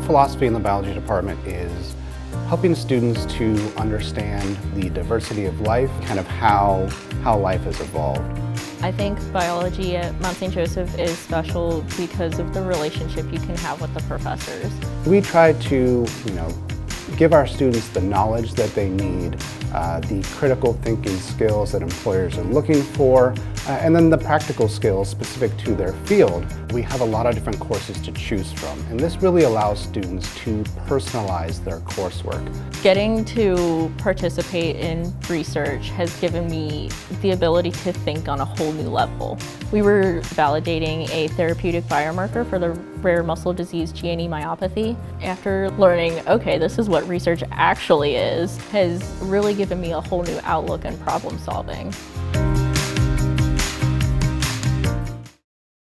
philosophy in the biology department is helping students to understand the diversity of life, kind of how life has evolved. I think biology at Mount St. Joseph is special because of the relationship you can have with the professors. We try to, give our students the knowledge that they need, the critical thinking skills that employers are looking for, and then the practical skills specific to their field. We have a lot of different courses to choose from, and this really allows students to personalize their coursework. Getting to participate in research has given me the ability to think on a whole new level. We were validating a therapeutic biomarker for the rare muscle disease GNE myopathy. After learning, okay, this is what research actually is, has really given me a whole new outlook in problem solving.